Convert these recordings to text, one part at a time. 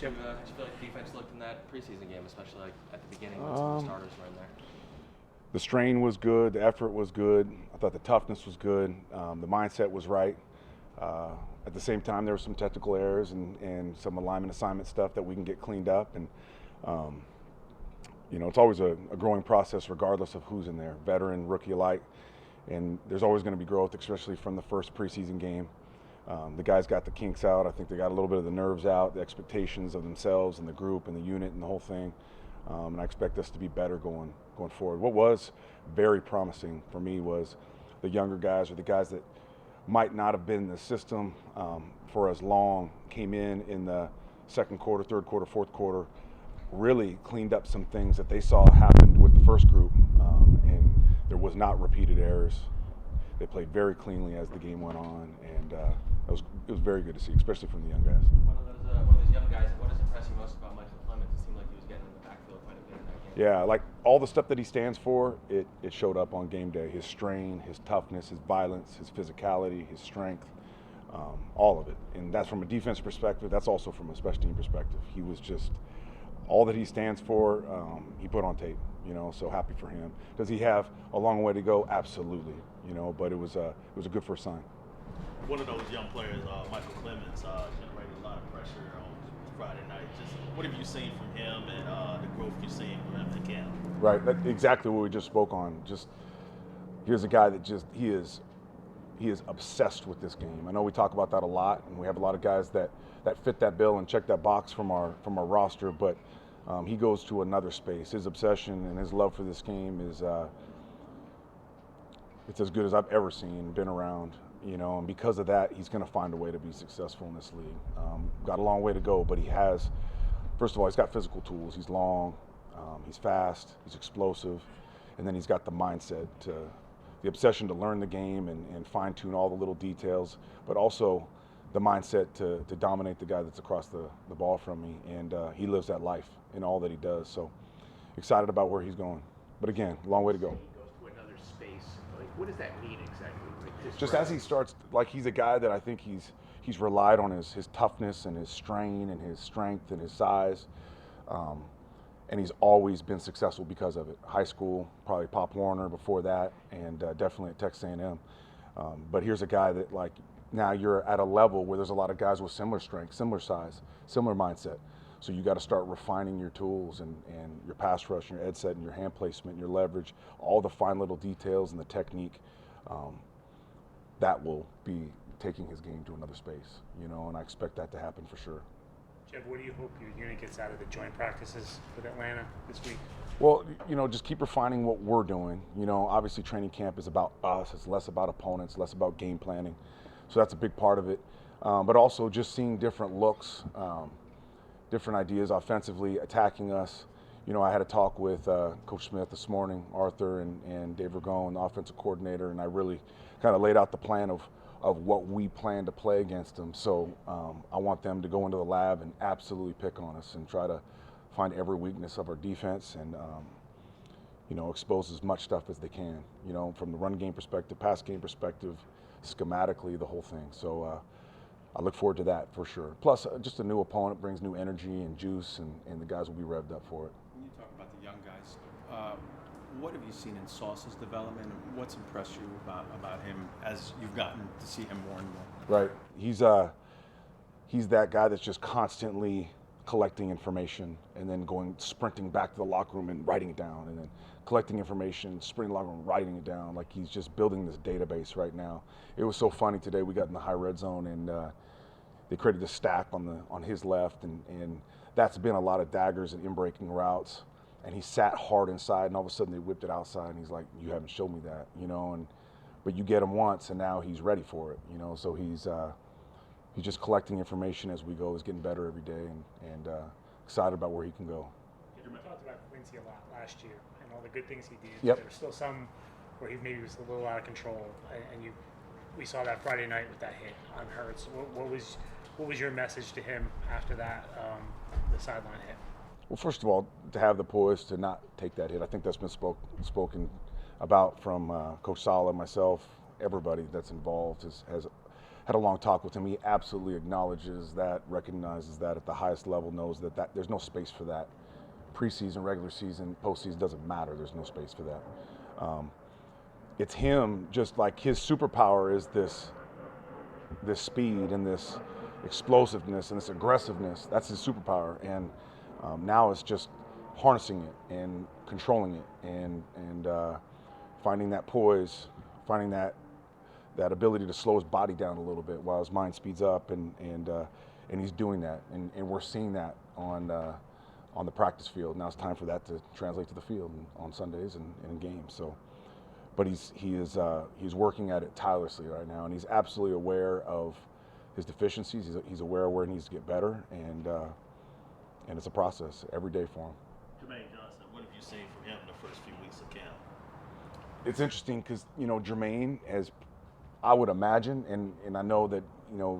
How'd you feel like defense looked in that preseason game, especially like at the beginning when some of the starters were in there? The strain was good. The effort was good. I thought the toughness was good. The mindset was right. At the same time, there were some technical errors and some alignment assignment stuff that we can get cleaned up. And, it's always a growing process regardless of who's in there, veteran, rookie alike. And there's always going to be growth, especially from the first preseason game. The guys got the kinks out. I think they got a little bit of the nerves out, the expectations of themselves and the group and the unit and the whole thing. And I expect us to be better going forward. What was very promising for me was the younger guys, or the guys that might not have been in the system for as long, came in the second quarter, third quarter, fourth quarter, really cleaned up some things that they saw happened with the first group, and there was not repeated errors. They played very cleanly as the game went on, and it was very good to see, especially from the young guys. One of those young guys, what has impressed you most about Michael Clements? It seemed like he was getting in the backfield quite a bit in that game. Yeah, like all the stuff that he stands for, it showed up on game day. His strain, his toughness, his violence, his physicality, his strength, all of it. And that's from a defense perspective. That's also from a special team perspective. He was just all that he stands for. He put on tape. So happy for him. Does he have a long way to go? Absolutely. But it was a good first sign. One of those young players, Michael Clements, generated a lot of pressure on Friday night. Just what have you seen from him and the growth you're seeing from him in camp? Right, that's exactly what we just spoke on. Just here's a guy that he is obsessed with this game. I know we talk about that a lot, and we have a lot of guys that fit that bill and check that box from our roster, but he goes to another space. His obsession and his love for this game is it's as good as I've ever seen, been around, and because of that, he's going to find a way to be successful in this league. Got a long way to go, but first of all, he's got physical tools. He's long, he's fast, he's explosive, and then he's got the mindset, the obsession to learn the game and fine-tune all the little details, but also the mindset to dominate the guy that's across the ball from me, and he lives that life in all that he does. So excited about where he's going. But again, long way to go. He goes to another space. Like, what does that mean exactly? Just as he starts, he's a guy that I think he's relied on his toughness and his strain and his strength and his size, and he's always been successful because of it. High school, probably Pop Warner before that, and definitely at Texas A&M. But here's a guy that now you're at a level where there's a lot of guys with similar strength, similar size, similar mindset. So you got to start refining your tools and your pass rush, and your ed set, and your hand placement, and your leverage, all the fine little details and the technique. That will be taking his game to another space, and I expect that to happen for sure. Jeff, what do you hope your unit gets out of the joint practices with Atlanta this week? Well, just keep refining what we're doing. Obviously training camp is about us. It's less about opponents, less about game planning. So that's a big part of it. But also just seeing different looks, different ideas offensively, attacking us. I had a talk with Coach Smith this morning, Arthur and Dave Ragone, the offensive coordinator, and I really kind of laid out the plan of what we plan to play against them. So I want them to go into the lab and absolutely pick on us and try to find every weakness of our defense and expose as much stuff as they can, from the run game perspective, pass game perspective, schematically, the whole thing. So I look forward to that for sure. Plus, just a new opponent brings new energy and juice, and the guys will be revved up for it. When you talk about the young guys, what have you seen in Sauce's development? What's impressed you about him as you've gotten to see him more and more? Right. He's that guy that's just constantly collecting information and then sprinting back to the locker room and writing it down, and then collecting information, sprinting to the locker room, writing it down. Like, he's just building this database right now. It was so funny today. We got in the high red zone, and they created this stack on his left, and that's been a lot of daggers and in-breaking routes. And he sat hard inside, and all of a sudden they whipped it outside, and he's like, "You haven't shown me that," but you get him once, and now he's ready for it, So he's just collecting information as we go. He's getting better every day, and excited about where he can go. You talked about Quincy a lot last year and all the good things he did. Yep. There were still some where he maybe was a little out of control, and we saw that Friday night with that hit on Hurts. What was your message to him after that, the sideline hit? Well, first of all, to have the poise to not take that hit. I think that's been spoken about from Coach Sala, myself, everybody that's involved has had a long talk with him. He absolutely acknowledges that, recognizes that at the highest level, knows that there's no space for that. Preseason, regular season, postseason, doesn't matter. There's no space for that. It's him, just like his superpower is this speed and this explosiveness and this aggressiveness. That's his superpower. And now it's just harnessing it and controlling it and finding that poise, finding that ability to slow his body down a little bit while his mind speeds up, and he's doing that, and we're seeing that on the practice field. Now it's time for that to translate to the field on Sundays and in games. So, but he's working at it tirelessly right now, and he's absolutely aware of his deficiencies. He's aware of where he needs to get better, and it's a process every day for him. Jermaine Johnson, what have you seen from him in the first few weeks of camp? It's interesting because, Jermaine, as I would imagine, and I know that,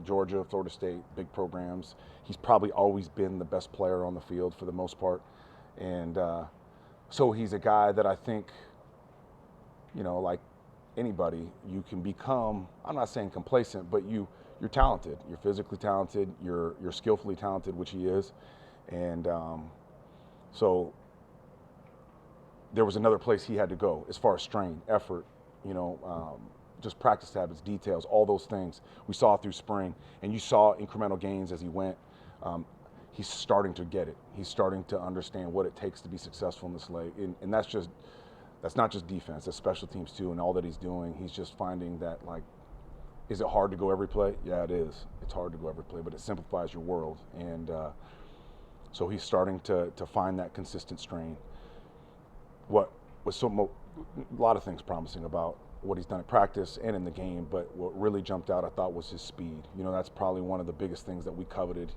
Georgia, Florida State, big programs, he's probably always been the best player on the field for the most part. And so he's a guy that I think, like anybody, you can become, I'm not saying complacent, but you're talented. You're physically talented. You're skillfully talented, which he is. And so there was another place he had to go as far as strain, effort, just practice habits, details, all those things. We saw through spring, and you saw incremental gains as he went. He's starting to get it. He's starting to understand what it takes to be successful in this league, and that's not just defense, that's special teams too, and all that he's doing. He's just finding that, like, is it hard to go every play? Yeah, it is. It's hard to go every play, but it simplifies your world, and so he's starting to find that consistent strain. What was a lot of things promising about what he's done at practice and in the game, but what really jumped out, I thought, was his speed. That's probably one of the biggest things that we coveted.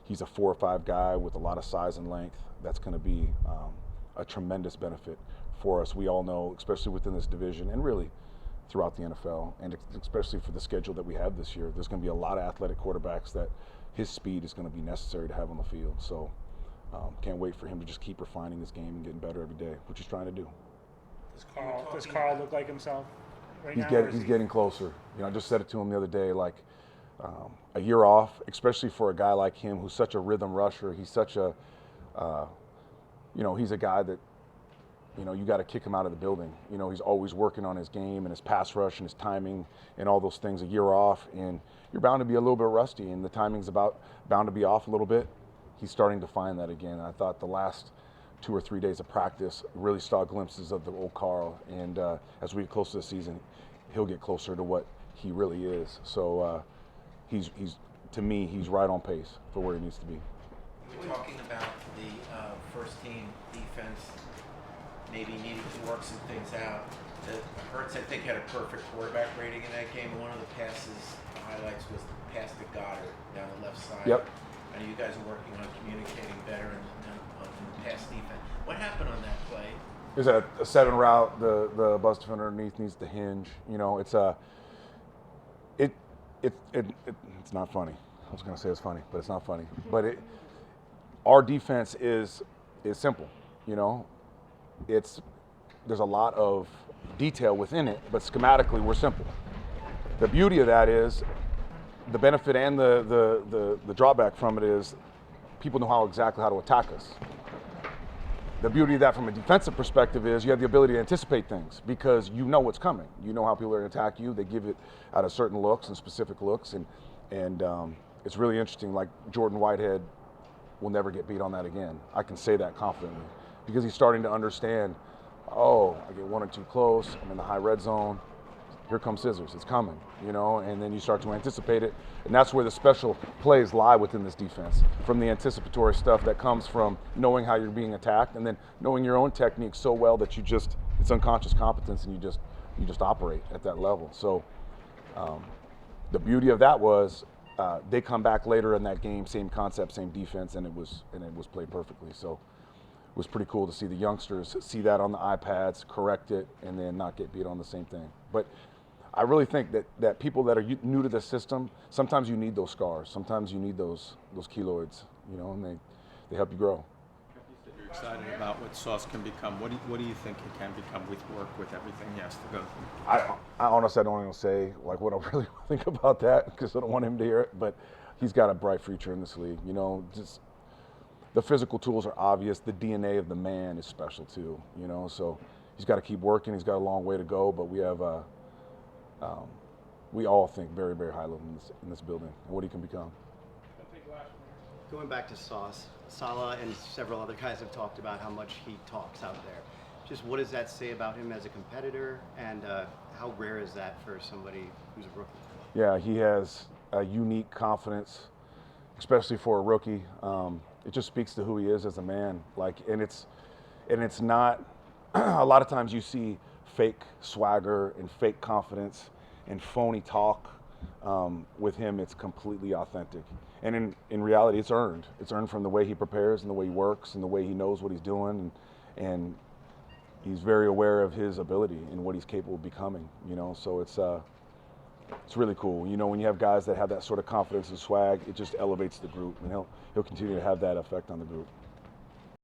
He's a 4-5 guy with a lot of size and length. That's going to be a tremendous benefit for us. We all know, especially within this division and really throughout the NFL, and especially for the schedule that we have this year, there's going to be a lot of athletic quarterbacks that his speed is going to be necessary to have on the field. So can't wait for him to just keep refining his game and getting better every day, which he's trying to do. Does Carl look like himself right now? He's getting closer. I just said it to him the other day, like a year off, especially for a guy like him who's such a rhythm rusher. He's such a, he's a guy that, you got to kick him out of the building. He's always working on his game and his pass rush and his timing and all those things. A year off, and you're bound to be a little bit rusty, and the timing's bound to be off a little bit. He's starting to find that again. And I thought the last 2 or 3 days of practice really saw glimpses of the old Carl, and as we get close to the season, he'll get closer to what he really is. So he's to me, he's right on pace for where he needs to be. You were talking about the first team defense maybe needing to work some things out. Hurts, I think, had a perfect quarterback rating in that game. One of the passes, the highlights was the pass to Goddard down the left side. Yep. I know you guys are working on communicating better in the pass defense. What happened on that play? There's a 7 route. The bus defender underneath needs to hinge. It's not funny. I was going to say it's funny, but it's not funny. But our defense is simple. There's a lot of detail within it, but schematically we're simple. The beauty of that is the benefit and the drawback from it is people know exactly how to attack us. The beauty of that from a defensive perspective is you have the ability to anticipate things because you know what's coming. You know how people are going to attack you. They give it out of certain looks and specific looks, and it's really interesting. Like Jordan Whitehead will never get beat on that again. I can say that confidently because he's starting to understand, I get 1 or 2 close, I'm in the high red zone, here comes scissors, it's coming, and then you start to anticipate it. And that's where the special plays lie within this defense, from the anticipatory stuff that comes from knowing how you're being attacked and then knowing your own technique so well that it's unconscious competence and you just operate at that level. So the beauty of that was they come back later in that game, same concept, same defense, and it was played perfectly. So it was pretty cool to see the youngsters see that on the iPads, correct it, and then not get beat on the same thing. But I really think that people that are new to the system, sometimes you need those scars. Sometimes you need those keloids, and they help you grow. You said you're excited about what Sauce can become. What do you think he can become with work, with everything he has to go through? I honestly, I don't even say like what I really think about that because I don't want him to hear it. But he's got a bright future in this league. You know, just the physical tools are obvious. The DNA of the man is special too. You know, so he's got to keep working. He's got a long way to go, but we all think very, very highly in this building and what he can become. Going back to Sauce, Salah and several other guys have talked about how much he talks out there. Just what does that say about him as a competitor, and how rare is that for somebody who's a rookie? Yeah, he has a unique confidence, especially for a rookie. It just speaks to who he is as a man. And it's not. A lot of times you see fake swagger and fake confidence and phony talk. With him, it's completely authentic. And in reality, it's earned. It's earned from the way he prepares and the way he works and the way he knows what he's doing. And he's very aware of his ability and what he's capable of becoming, you know. So it's really cool. You know, when you have guys that have that sort of confidence and swag, it just elevates the group, and he'll continue to have that effect on the group.